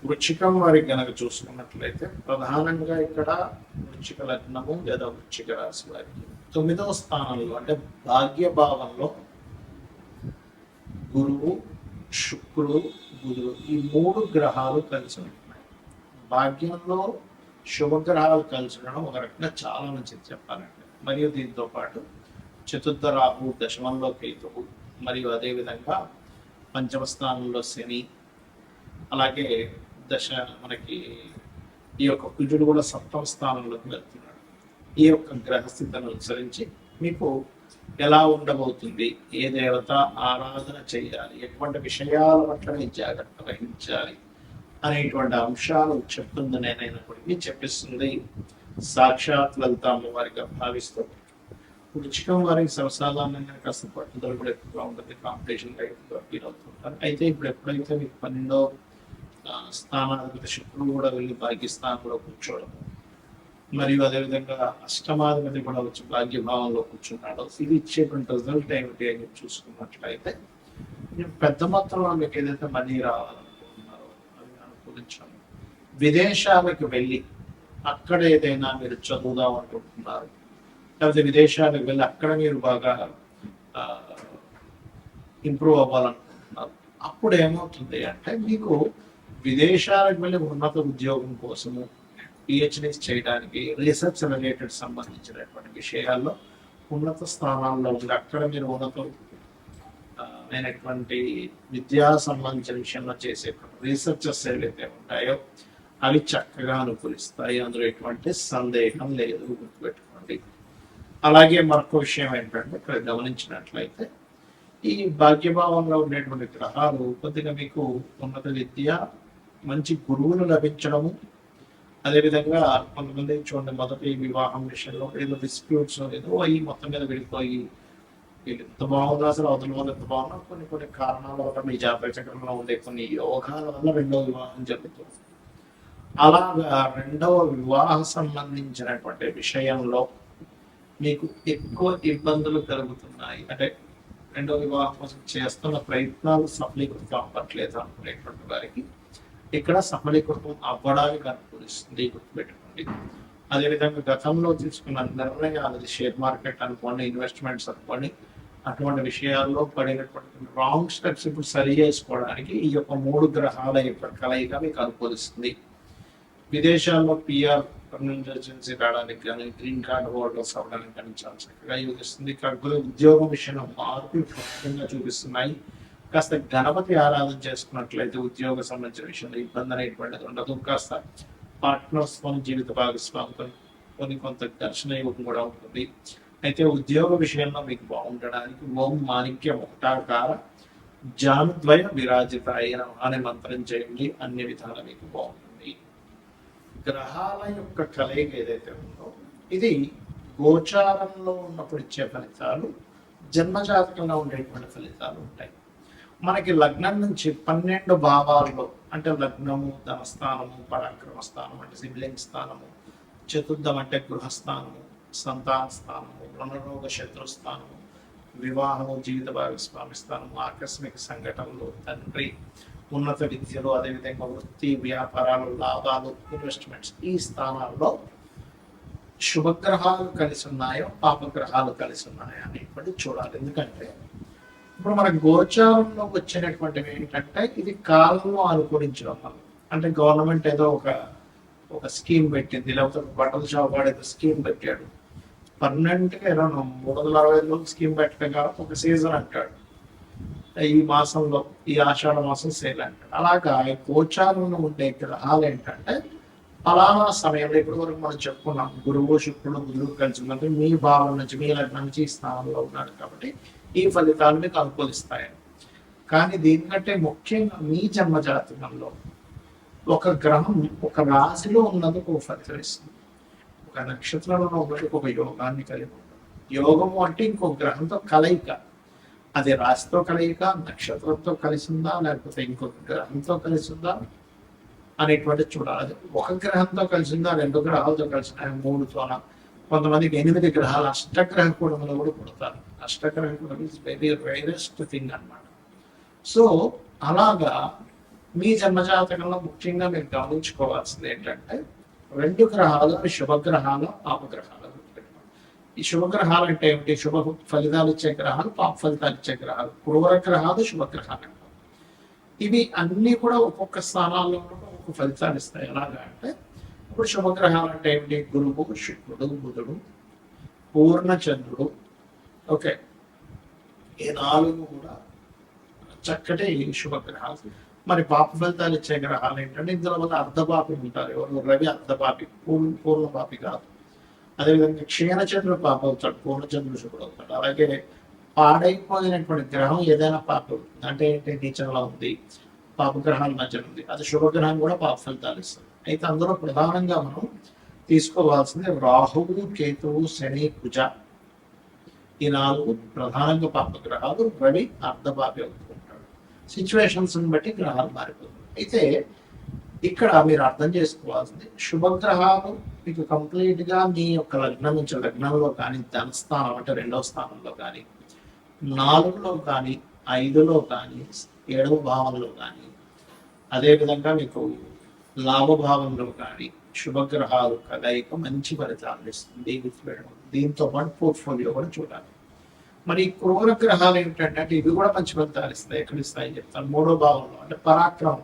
వృచ్చికం వారికి గనక చూసుకున్నట్లయితే ప్రధానంగా ఇక్కడ వృచ్చిక లగ్నము లేదా వృచ్చిక రాశి వారికి 9వ స్థానంలో అంటే భాగ్యభావంలో గురువు, శుక్రుడు, బుధుడు ఈ 3 గ్రహాలు కలిసి ఉంటున్నాయి. భాగ్యంలో శుభగ్రహాలు కలిసి ఉండడం ఒక రకంగా చాలా మంచిది చెప్పాలంటే. మరియు దీంతో పాటు చతుర్థ రాహు, దశమంలో కేతువు, మరియు అదేవిధంగా పంచమ స్థానంలో శని, అలాగే మనకి ఈ యొక్క కుజుడు కూడా 7వ స్థానంలోకి వెళ్తున్నాడు. ఈ యొక్క గ్రహస్థితిని అనుసరించి మీకు ఎలా ఉండబోతుంది, ఏ దేవత ఆరాధన చేయాలి, ఎటువంటి విషయాల పట్ల జాగ్రత్త వహించాలి అనేటువంటి అంశాలు చెప్తుంది నేనైనప్పటికీ చెప్పిస్తుంది సాక్షాత్ లలిత అమ్మవారిగా భావిస్తూ. వృచ్చికం వారికి సర్వసాధారణంగా కాస్త పట్టుదల కూడా ఎక్కువగా ఉంటుంది, కాంపిటీషన్ ఎక్కువగా ఫీల్ అవుతుంటారు. అయితే ఇప్పుడు ఎప్పుడైతే మీకు 12వ స్థానాధిపతి శుక్రుడు కూడా వెళ్ళి భాగ్యస్థానంలో కూర్చోవడం, మరియు అదేవిధంగా అష్టమాధిపతి కూడా వచ్చి భాగ్యభావంలో కూర్చున్నాడు, ఇది ఇచ్చేటువంటి రిజల్ట్ ఏమిటి అని చూసుకున్నట్లయితే పెద్ద మొత్తంలో మీకు ఏదైతే మనీ రావాలనుకుంటున్నారో అది అనుకూలించాలి. విదేశాలకు వెళ్ళి అక్కడ ఏదైనా మీరు చదువుదాం అనుకుంటున్నారు, లేకపోతే విదేశాలకు వెళ్ళి అక్కడ మీరు బాగా ఇంప్రూవ్ అవ్వాలనుకుంటున్నారు, అప్పుడు ఏమవుతుంది అంటే మీకు విదేశాలకు వెళ్ళి ఉన్నత ఉద్యోగం కోసము, పిహెచ్డీస్ చేయడానికి, రీసెర్చ్ రిలేటెడ్ సంబంధించినటువంటి విషయాల్లో ఉన్నత స్థానాల్లో ఉండి అక్కడ మీరు ఉన్నతమైనటువంటి విద్యా సంబంధించిన విషయంలో చేసే రీసెర్చెస్ ఏవైతే ఉంటాయో అవి చక్కగా అనుకూలిస్తాయి. అందులో ఎటువంటి సందేహం లేదు, గుర్తుపెట్టుకోండి. అలాగే మరొక విషయం ఏంటంటే ఇక్కడ గమనించినట్లయితే ఈ భాగ్యభావంలో ఉండేటువంటి గ్రహాలు కొద్దిగా మీకు ఉన్నత విద్య, మంచి గురువులు లభించడము, అదేవిధంగా కొంతమంది చూడండి మొదటి వివాహం విషయంలో ఏదో డిస్ప్యూట్స్ ఏదో అయ్యి మొత్తం మీద వెళ్ళిపోయి వీళ్ళు ఎంత బాగున్నా అసలు అవతల వాళ్ళు ఎంత బాగున్నా కొన్ని కారణాల వల్ల మీ జాతక చక్రంలో ఉండే కొన్ని యోగాల వల్ల రెండవ వివాహం జరుగుతుంది. అలాగా రెండవ వివాహ సంబంధించినటువంటి విషయంలో మీకు ఎక్కువ ఇబ్బందులు కలుగుతున్నాయి, అంటే రెండవ వివాహం కోసం చేస్తున్న ప్రయత్నాలు సఫలీకృతం అవ్వట్లేదు అనుకునేటువంటి వారికి ఇక్కడ సఫలీకృతం అవ్వడానికి అనుకూలిస్తుంది, గుర్తుపెట్టుకోండి. అదేవిధంగా గతంలో తీసుకున్న నిర్ణయాలు, షేర్ మార్కెట్ అనుకోండి, ఇన్వెస్ట్మెంట్స్ అనుకోండి, అటువంటి విషయాల్లో పడినటువంటి రాంగ్ స్టెప్స్ ఇప్పుడు సరి చేసుకోవడానికి ఈ యొక్క 3 గ్రహాల యొక్క కలయిక మీకు అనుకూలిస్తుంది. విదేశాల్లో పిఆర్ రెసిడెన్సీ రావడానికి కానీ, గ్రీన్ కార్డ్ హోల్డర్స్ అవ్వడానికి కానీ చాలా చక్కగా యోగిస్తుంది. కాకపోతే ఉద్యోగం విషయంలో మార్పులు స్పష్టంగా చూపిస్తున్నాయి. కాస్త గణపతి ఆరాధన చేసుకున్నట్లయితే ఉద్యోగ సంబంధించిన విషయంలో ఇబ్బంది అనేటువంటిది ఉండదు. కాస్త పార్ట్నర్స్ జీవిత భాగస్వామితో కొంత ఘర్షణ యోగం కూడా ఉంటుంది. అయితే ఉద్యోగ విషయంలో మీకు బాగుండడానికి ఓం మాణిక్య ముక్తాకార జానుద్వయ విరాజిత అయిన అనే మంత్రం చేయండి, అన్ని విధాలు మీకు బాగుంటుంది. గ్రహాల యొక్క కలయిక ఏదైతే ఉందో ఇది గోచారంలో ఉన్నప్పుడు ఇచ్చే ఫలితాలు, జన్మజాతకంలో ఉండేటువంటి ఫలితాలు ఉంటాయి. మనకి లగ్నం నుంచి 12 భావాల్లో అంటే లగ్నము, ధనస్థానము, పరాక్రమ స్థానం అంటే సిబ్లింగ్ స్థానము, చతుర్థం అంటే గృహస్థానము, సంతాన స్థానము, రుణరోగ శత్రుస్థానము, వివాహము, జీవిత భాగస్వామి స్థానము, ఆకస్మిక సంఘటనలు, తండ్రి, ఉన్నత విద్యలు, అదేవిధంగా వృత్తి, వ్యాపారాలు, లాభాలు, ఇన్వెస్ట్మెంట్స్, ఈ స్థానాల్లో శుభగ్రహాలు కలిసి ఉన్నాయో పాపగ్రహాలు కలిసి ఉన్నాయో అనేటువంటి చూడాలి. ఎందుకంటే ఇప్పుడు మన గోచారంలో వచ్చినటువంటివి ఏంటంటే ఇది కాలంలో అనుకూలించడం వల్ల, అంటే గవర్నమెంట్ ఏదో ఒక స్కీమ్ పెట్టింది, లేకపోతే బట్టల షాప్ వాడు ఏదో స్కీమ్ పెట్టాడు, పర్మనెంట్గా 365 రోజులు స్కీమ్ పెట్టగా ఒక సీజన్ అంటాడు, ఈ మాసంలో ఈ ఆషాఢ మాసం సేల్ అంటాడు. అలాగా గోచారంలో ఉండే గ్రహాలు ఏంటంటే ఫలానా సమయంలో ఇప్పటి వరకు మనం చెప్పుకున్నాం గురువు, శుక్రుడు, బుధుడు కలిసి ఉన్నది మీ భావం నుంచి, మీ లగ్నం నుంచి ఈ స్థానంలో ఉన్నాడు కాబట్టి ఈ ఫలితాలు మీకు అనుకూలిస్తాయని. కానీ దీనికంటే ముఖ్యంగా మీ జన్మజాతకంలో ఒక గ్రహం ఒక రాశిలో ఉన్నది ఒక ఫలితం ఇస్తుంది, ఒక నక్షత్రంలో ఉన్నది ఒక యోగాన్ని కలిగి ఉంటుంది. యోగము అంటే ఇంకో గ్రహంతో కలయిక, అది రాశితో కలయిక, నక్షత్రంతో కలిసిందా లేకపోతే ఇంకొక గ్రహంతో కలిసిందా అనేటువంటి చూడాలి. ఒక గ్రహంతో కలిసిందా, 2 గ్రహాలతో కలిసిన, 3తోన, కొంతమందికి 8 గ్రహాలు అష్టగ్రహ కూడములు కూడా పుడతారు. అష్టగ్రహ కూడము ఇస్ వెరీ రేరెస్ట్ థింగ్ అనమాట. సో అలాగా మీ జన్మజాతకంలో ముఖ్యంగా మీరు గమనించుకోవాల్సింది ఏంటంటే 2 గ్రహాలు అవి శుభగ్రహాలు పాపగ్రహాలు. ఈ శుభగ్రహాలు అంటే ఏమిటి? శుభ ఫలితాలు ఇచ్చే గ్రహాలు, పాప ఫలితాలు ఇచ్చే గ్రహాలు. క్రూర గ్రహాలు శుభగ్రహాలు. ఇవి అన్ని కూడా ఒక్కొక్క స్థానాల్లో ఒక్కొక్క ఫలితాలు ఇస్తాయి. ఎలాగా అంటే ఇప్పుడు శుభగ్రహాలు అంటే ఏమిటి? గురువు, శుక్రుడు, బుధుడు, పూర్ణ చంద్రుడు. ఓకే, ఈ 4 కూడా చక్కటి శుభగ్రహాలు. మరి పాప ఫలితాలు ఇచ్చే గ్రహాలు ఏంటంటే ఇందులో వల్ల అర్ధపాపి ఉంటారు. ఎవరు? రవి అర్ధపాపి, పూర్ణపాపి కాదు. అదేవిధంగా క్షీణచంద్రుడు పాప అవుతాడు, పూర్ణచంద్రుడు శుభుడు అవుతాడు. అలాగే పాడైపోయినటువంటి గ్రహం ఏదైనా పాప అవుతుంది అంటే ఏంటి? నీచంలో ఉంది, పాపగ్రహాల మధ్య ఉంది, అది శుభగ్రహం కూడా పాప ఫలితాలు ఇస్తుంది. అయితే అందులో ప్రధానంగా మనం తీసుకోవాల్సింది రాహువు, కేతువు, శని, కుజ. ఈ 4 ప్రధానంగా పాపగ్రహాలు. రవి అర్ధపాపి అవుతూ ఉంటాడు. సిచ్యువేషన్స్ బట్టి గ్రహాలు మారిపోతుంది. అయితే ఇక్కడ మీరు అర్థం చేసుకోవాల్సింది శుభగ్రహాలు మీకు కంప్లీట్ గా మీ యొక్క లగ్నం నుంచి లగ్నంలో కానీ, ధనస్థానం అంటే 2వ స్థానంలో కానీ, 4లో కానీ, 5లో కానీ, 7వ భావంలో కానీ, అదేవిధంగా మీకు లాభభావంలో కానీ శుభగ్రహాలు కలయిక మంచి ఫలితాలు ఇస్తుంది. దీంతో పాటు పోర్ట్ఫోలియో కూడా చూడాలి. మరి క్రూర గ్రహాలు ఏంటంటే ఇవి కూడా మంచి ఫలితాలు ఇస్తాయి. ఎక్కడ ఇస్తాయి చెప్తాను. 3వ భావంలో అంటే పరాక్రమం.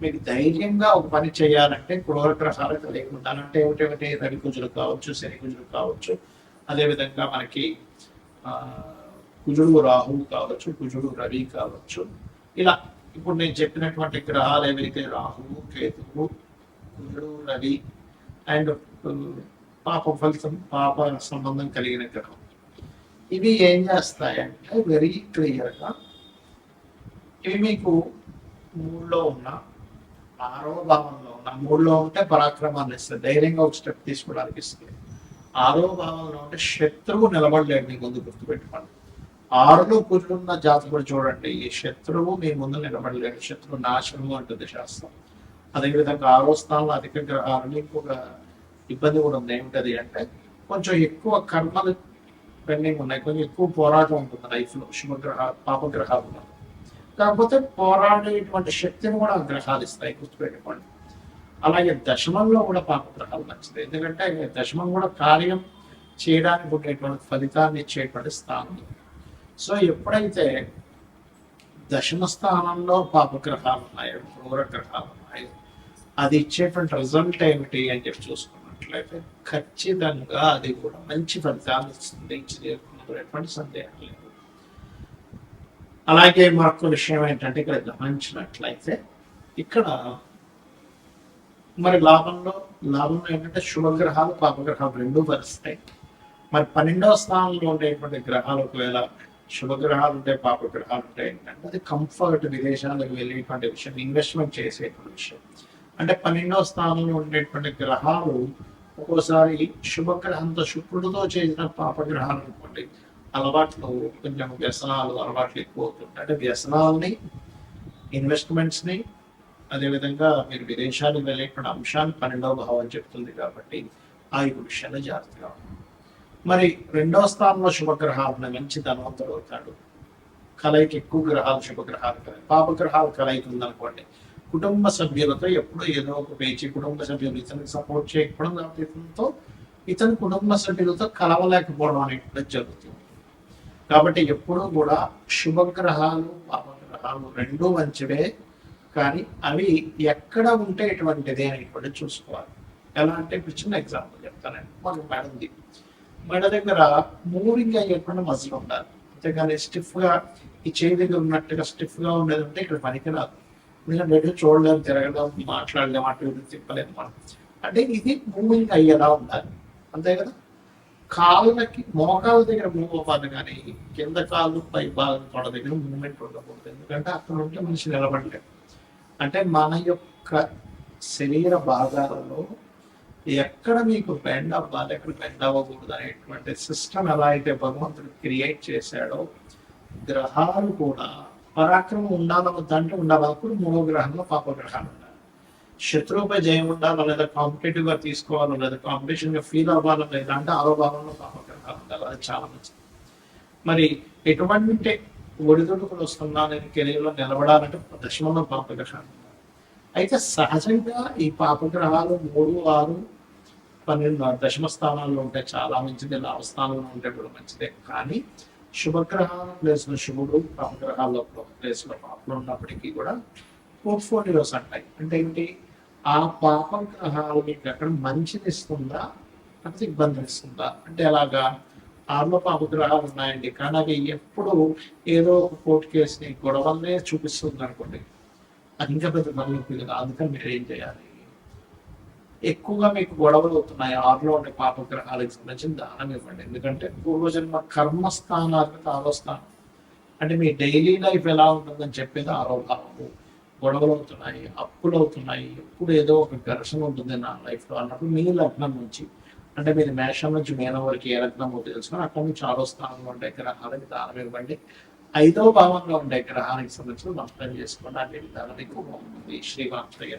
మీకు ధైర్యంగా ఒక పని చేయాలంటే క్రూర గ్రహాలు కలయిక అంటే ఏమిటేమిటి? రవి కుజులు కావచ్చు, శని కుజులు కావచ్చు, అదేవిధంగా మనకి కుజుడు రాహువు కావచ్చు, కుజుడు రవి కావచ్చు. ఇలా ఇప్పుడు నేను చెప్పినటువంటి గ్రహాలు ఏవైతే రాహువు, కేతువు, కుజుడు, రవి అండ్ పాప ఫలితం, పాప సంబంధం కలిగిన గ్రహం, ఇవి ఏం చేస్తాయంటే వెరీ క్లియర్గా ఇవి మీకు 3లో ఉన్న, 6వ భావంలో ఉన్న, 3లో ఉంటే పరాక్రమాన్ని ఇస్తుంది, ధైర్యంగా ఒక స్టెప్ తీసుకోవడానికి ఇస్తుంది. 6వ భావంలో ఉంటే శత్రువు నిలబడలేడు మీ ముందు, గుర్తుపెట్టుకోండి. 6లో కూర్చున్న జాతకుడు చూడండి, ఈ శత్రువు మీ ముందు నిలబడలేడు, శత్రువు నాశనము అంటుంది శాస్త్రం. అదేవిధంగా 6వ స్థానంలో అధిక గ్రహాలు ఇంకొక ఇబ్బంది కూడా ఉంది. ఏమిటది అంటే కొంచెం ఎక్కువ కర్మలు పెండింగ్ ఉన్నాయి, కొంచెం ఎక్కువ పోరాటం ఉంటుంది లైఫ్లో పాపగ్రహాలు ఉన్నాయి. కాకపోతే పోరాడేటువంటి శక్తిని కూడా గ్రహాలు ఇస్తాయి, గుర్తుపెట్టుకోండి. అలాగే దశమంలో కూడా పాపగ్రహాలు మంచిది, ఎందుకంటే దశమం కూడా కార్యం చేయడానికి ఉండేటువంటి ఫలితాన్ని ఇచ్చేటువంటి స్థానం. సో ఎప్పుడైతే దశమ స్థానంలో పాపగ్రహాలు ఉన్నాయో, క్రూర గ్రహాలు ఉన్నాయో, అది ఇచ్చేటువంటి రిజల్ట్ ఏమిటి అని చెప్పి చూసుకున్నట్లయితే ఖచ్చితంగా అది కూడా మంచి ఫలితాలు ఇస్తుంది, ఎటువంటి సందేహం లేదు. అలాగే మరొక విషయం ఏంటంటే ఇక్కడ గమనించినట్లయితే ఇక్కడ మరి లాభంలో ఏంటంటే శుభగ్రహాలు పాపగ్రహాలు 2 భరిస్తాయి. మరి 12వ స్థానంలో ఉండేటువంటి గ్రహాలు ఒకవేళ శుభగ్రహాలు ఉంటే పాపగ్రహాలు ఉంటాయి ఏంటంటే అది కంఫర్ట్, విదేశాలకు వెళ్ళేటువంటి విషయం, ఇన్వెస్ట్మెంట్ చేసేటువంటి విషయం. అంటే 12వ స్థానంలో ఉండేటువంటి గ్రహాలు ఒక్కోసారి శుభగ్రహంతో శుక్రుడితో చేసిన పాపగ్రహాలు అనుకోండి, అలవాట్లు కొంచెం వ్యసనాలు అలవాట్లు ఎక్కువ అవుతుంటాయి. అంటే వ్యసనాలని, ఇన్వెస్ట్మెంట్స్ని, అదేవిధంగా మీరు విదేశాలకు వెళ్ళేటువంటి అంశాన్ని 12వ భావం చెప్తుంది కాబట్టి ఆ విషయాలు జాగ్రత్తగా ఉంటుంది. మరి 2వ స్థానంలో శుభగ్రహాలు మంచి ధనవంతుడు అవుతాడు. కలయిక ఎక్కువ గ్రహాలు శుభగ్రహాలు పాపగ్రహాలు కలయిక ఉందనుకోండి, కుటుంబ సభ్యులతో ఎప్పుడూ ఏదో ఒక పేచి, కుటుంబ సభ్యులు ఇతనికి సపోర్ట్ చేయకపోవడం, కాబట్టి ఇతని కుటుంబ సభ్యులతో కలవలేకపోవడం అనేటువంటి జరుగుతుంది. కాబట్టి ఎప్పుడూ కూడా శుభగ్రహాలు పాపగ్రహాలు 2 మంచివే, కానీ అవి ఎక్కడ ఉంటే ఎటువంటిది అనేటువంటి చూసుకోవాలి. ఎలా అంటే ఇప్పుడు చిన్న ఎగ్జాంపుల్ చెప్తానండి. మనకు మెడ ఉంది, మెడ దగ్గర మూవింగ్ అయ్యేటువంటి మజిల్ ఉండాలి, అంతేగాని స్టిఫ్గా ఈ చేయి దగ్గర ఉన్నట్టుగా స్టిఫ్గా ఉండేది ఉంటే ఇక్కడ పనికిరాదు. ఎందుకంటే చూడలేము, తిరగలేము, మాట్లాడలేము, అటు ఇటు తిప్పలేము మనం. అంటే ఇది మూవింగ్ అయ్యేలా ఉండాలి, అంతే కదా. కాళ్ళకి మోకాళ్ళ దగ్గర మూవ్ అవ్వాలి, కానీ కింద కాళ్ళు పై భాగం తొడ దగ్గర మూవ్మెంట్ ఉండకూడదు. ఎందుకంటే అక్కడ ఉంటే మనిషి నిలబడలేదు. అంటే మన యొక్క శరీర భాగాలలో ఎక్కడ మీకు బెండ్ అవ్వాలి, ఎక్కడ బెండ్ అవ్వకూడదు అనేటువంటి సిస్టమ్ ఎలా అయితే భగవంతుడు క్రియేట్ చేశాడో, గ్రహాలు కూడా పరాక్రమం ఉండాలవద్దంటే ఉండాలన్నప్పుడు 3వ గ్రహంలో పాపగ్రహాలు ఉండాలి. శత్రువుపై జయం ఉండాలో లేదా కాంపిటేటివ్ గా తీసుకోవాలో లేదా కాంపిటీషన్ గా ఫీల్ అవ్వాలో లేదా అంటే 6వ భావంలో పాపగ్రహాలు ఉండాలి. అది చాలా మంచిది. మరి ఎటువంటి ఒడిదుడుకులు వస్తున్నా నేను కెరీర్లో నిలబడాలంటే దశమంలో పాపగ్రహాలు. అయితే సహజంగా ఈ పాపగ్రహాలు 3, 6, 12 దశమ స్థానాల్లో ఉంటే చాలా మంచిది, లాభస్థానంలో ఉంటే కూడా మంచిదే. కానీ శుభగ్రహాల ప్లేస్ లో శుభుడు, పాపగ్రహాల్లో ప్లేస్ లో పాపలు ఉన్నప్పటికీ కూడా పోర్ట్ఫోలియోస్ అంటాయి. అంటే ఏంటి, ఆ పాపగ్రహాలు మీకు ఎక్కడ మంచిని ఇస్తుందా లేకపోతే ఇబ్బందిని ఇస్తుందా అంటే ఎలాగా. ఆరులో పాపగ్రహాలు ఉన్నాయండి కానీ అవి ఎప్పుడు ఏదో ఒక కోర్టు కేసుని గొడవలనే చూపిస్తుంది అనుకోండి, అది ఇంకా పెద్ద తలనొప్పి కదా. అందుకని మీరు ఏం చేయాలి, ఎక్కువగా మీకు గొడవలు అవుతున్నాయి ఆరులో ఉండే పాపగ్రహాలకు సంబంధించిన దానం ఇవ్వండి. ఎందుకంటే పూర్వజన్మ కర్మస్థానాలకు ఆరో స్థానం, అంటే మీ డైలీ లైఫ్ ఎలా ఉంటుందని చెప్పేది ఆరో భావము. గొడవలు అవుతున్నాయి, అప్పులు అవుతున్నాయి, ఎప్పుడు ఏదో ఒక ఘర్షణ ఉంటుంది నా లైఫ్లో అన్నప్పుడు మీ లగ్నం నుంచి, అంటే మీరు మేషం నుంచి మీనం వరకు ఏ లగ్నమో తెలుసుకొని అక్కడ నుంచి ఆరో స్థానంలో ఉండే గ్రహాలకు దానం ఇవ్వండి. 5వ భావంలో ఉండే గ్రహానికి సంబంధించిన మంత్రం చేసుకోండి. అన్ని విధాలు ఎక్కువగా ఉంటుంది. శ్రీమాత్రయ్య.